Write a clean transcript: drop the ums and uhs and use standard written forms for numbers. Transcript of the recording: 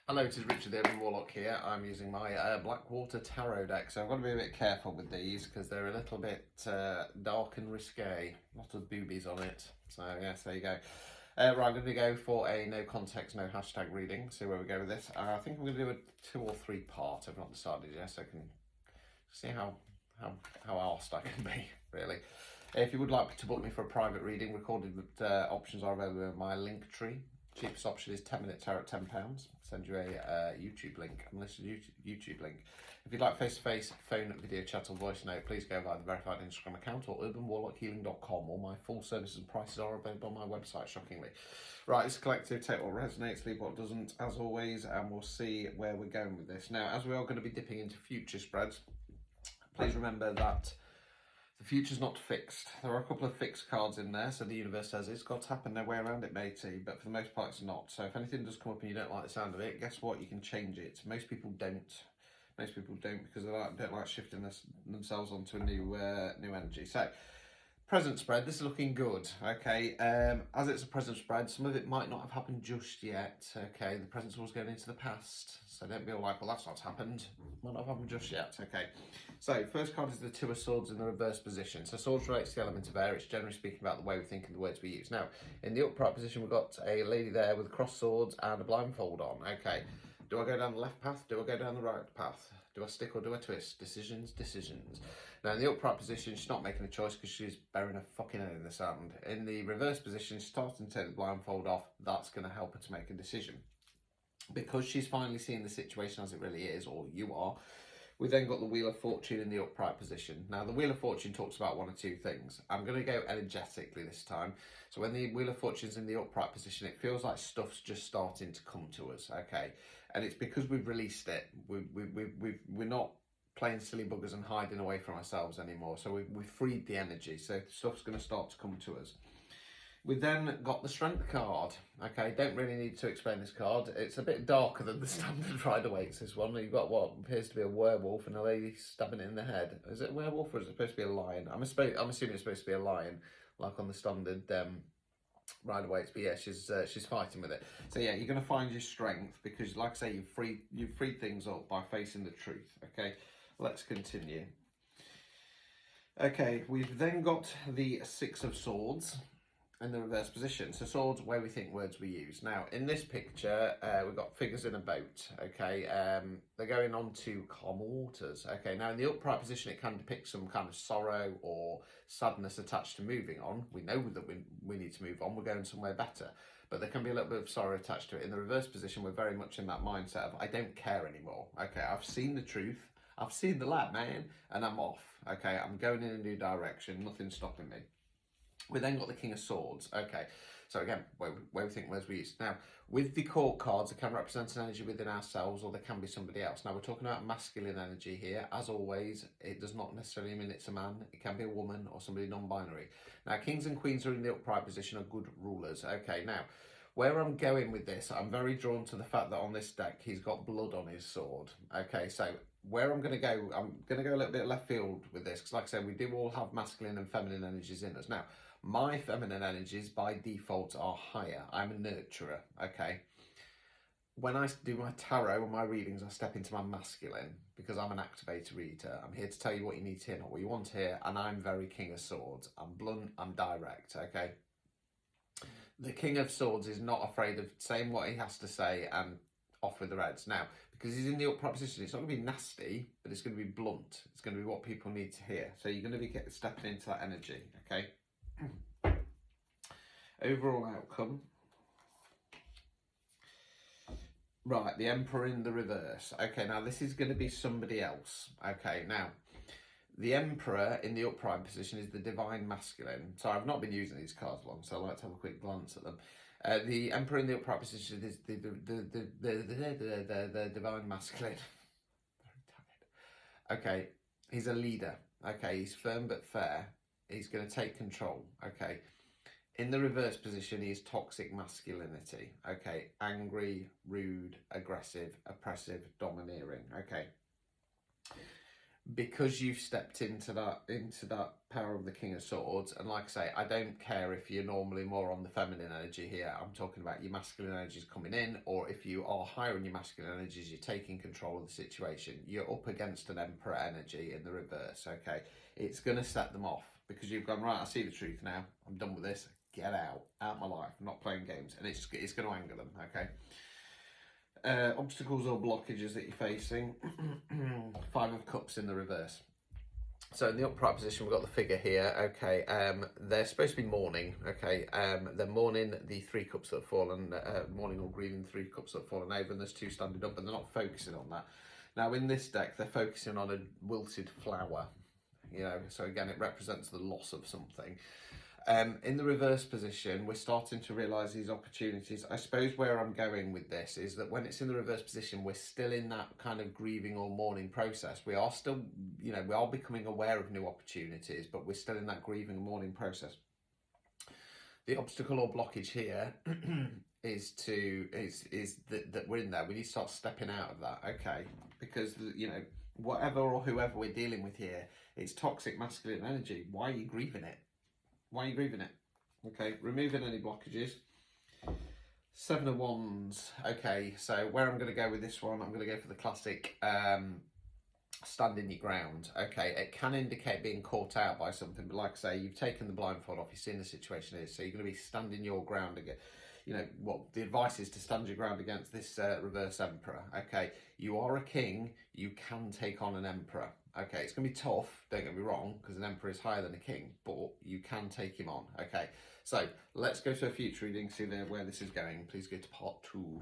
Hello, it is Richard the Urban Warlock here. I'm using my Blackwater Tarot deck, so I've got to be a bit careful with these because they're a little bit dark and risque. A lot of boobies on it. So yes, there you go. Right, I'm going to go for a no context, no hashtag reading. See where we go with this. I think I'm going to do a 2 or 3 part. I've not decided yet, so I can see how arsed I can be, really. If you would like to book me for a private reading, recorded options are available in my link tree. Cheapest option is 10-minute tarot at £10. Send you a YouTube link, unlisted YouTube link. If you'd like face-to-face, phone, video chat or voice note, please go via the verified Instagram account or urbanwarlockhealing.com. All my full services and prices are available on my website, shockingly. Right, it's collective. Take what resonates, leave what doesn't, as always, and we'll see where we're going with this. Now, as we are going to be dipping into future spreads, please remember that the future's not fixed. There are a couple of fixed cards in there, so the universe says it's got to happen, no way around it, matey, but for the most part it's not. So if anything does come up and you don't like the sound of it, guess what? You can change it. Most people don't. Most people don't because they don't like shifting themselves onto a new energy. So, present spread, this is looking good, okay? As it's a present spread, some of it might not have happened just yet, okay? The present's always going into the past, so don't be all like, well, that's not happened. Might not have happened just yet, okay? So, first card is the 2 of Swords in the reverse position. So, Swords relates to the element of air. It's generally speaking about the way we think and the words we use. Now, in the upright position, we've got a lady there with crossed swords and a blindfold on, okay? Do I go down the left path? Do I go down the right path? Do I stick or do I twist? Decisions, decisions. Now, in the upright position, she's not making a choice because she's burying her fucking head in the sand. In the reverse position, she's starting to take the blindfold off. That's going to help her to make a decision. Because she's finally seeing the situation as it really is, or you are, we then got the Wheel of Fortune in the upright position. Now, the Wheel of Fortune talks about 1 or 2 things. I'm going to go energetically this time. So when the Wheel of Fortune's in the upright position, it feels like stuff's just starting to come to us, okay? And it's because we've released it. We're not playing silly buggers and hiding away from ourselves anymore. So we've freed the energy. So stuff's going to start to come to us. We then got the Strength card. Okay, don't really need to explain this card. It's a bit darker than the standard Rider-Waite's, this one. You've got what appears to be a werewolf and a lady stabbing it in the head. Is it a werewolf or is it supposed to be a lion? I'm assuming it's supposed to be a lion, like on the standard Rider-Waite's. But yeah, she's fighting with it. So yeah, you're going to find your strength because, like I say, you've freed things up by facing the truth. Okay, let's continue. Okay, we've then got the 6 of Swords in the reverse position. So swords, where we think, words we use. Now, in this picture, we've got figures in a boat, okay? They're going on to calm waters, okay? Now, in the upright position, it can depict some kind of sorrow or sadness attached to moving on. We know that we need to move on. We're going somewhere better. But there can be a little bit of sorrow attached to it. In the reverse position, we're very much in that mindset of, I don't care anymore, okay? I've seen the truth. I've seen the light, man, and I'm off, okay? I'm going in a new direction. Nothing's stopping me. We then got the King of Swords. Okay, so again, where we think, where's we use. Now, with the court cards, it can represent an energy within ourselves or there can be somebody else. Now, we're talking about masculine energy here. As always, it does not necessarily mean it's a man. It can be a woman or somebody non-binary. Now, kings and queens are in the upright position are good rulers. Okay, now, where I'm going with this, I'm very drawn to the fact that on this deck, he's got blood on his sword. Okay, so where I'm going to go a little bit left field with this, because like I said, we do all have masculine and feminine energies in us. Now, my feminine energies by default are higher. I'm a nurturer, okay? When I do my tarot and my readings, I step into my masculine because I'm an activator reader. I'm here to tell you what you need to hear, not what you want to hear, and I'm very King of Swords. I'm blunt, I'm direct, okay? The King of Swords is not afraid of saying what he has to say and off with the reds. Now, because he's in the upright position, it's not going to be nasty, but it's going to be blunt. It's going to be what people need to hear. So you're going to be stepping into that energy, okay? Overall outcome. Right, the Emperor in the reverse. Okay, now this is going to be somebody else. Okay, now, the Emperor in the upright position is the Divine Masculine. So I've not been using these cards long, so I'd like to have a quick glance at them. The Emperor in the upright position is the Divine Masculine. Okay, he's a leader. Okay, he's firm but fair. He's going to take control. Okay. In the reverse position, he is toxic masculinity. Okay, angry, rude, aggressive, oppressive, domineering. Okay. because you've stepped into that power of the King of Swords, and like I say, I don't care if you're normally more on the feminine energy here. I'm talking about your masculine energies coming in, or if you are higher in your masculine energies, you're taking control of the situation. You're up against an Emperor energy in the reverse. Okay, it's going to set them off because you've gone, right, I see the truth now. I'm done with this. Get out of my life. I'm not playing games, and it's going to anger them. Okay. Obstacles or blockages that you're facing. Five of Cups in the reverse. So in the upright position, we've got the figure here. Okay, they're supposed to be mourning. Okay, they're mourning the Three Cups that have fallen, mourning or grieving the Three Cups that have fallen over, and there's two standing up, and they're not focusing on that. Now in this deck, they're focusing on a wilted flower. You know, so again, it represents the loss of something. In the reverse position, we're starting to realise these opportunities. I suppose where I'm going with this is that when it's in the reverse position, we're still in that kind of grieving or mourning process. We are still, you know, we are becoming aware of new opportunities, but we're still in that grieving and mourning process. The obstacle or blockage here is that we're in there. We need to start stepping out of that, okay? Because, you know, whatever or whoever we're dealing with here, it's toxic masculine energy. Why are you grieving it? Why are you grieving it? Okay, removing any blockages. Seven of Wands. Okay, so where I'm going to go with this one, I'm going to go for the classic standing your ground. Okay, it can indicate being caught out by something, but like I say, you've taken the blindfold off, you've seen the situation is, so you're going to be standing your ground again. You know, what the advice is to stand your ground against this reverse Emperor. Okay, you are a king, you can take on an Emperor. Okay, it's going to be tough, don't get me wrong, because an Emperor is higher than a king, but you can take him on. Okay, so let's go to a future reading, see where this is going. Please go to part 2.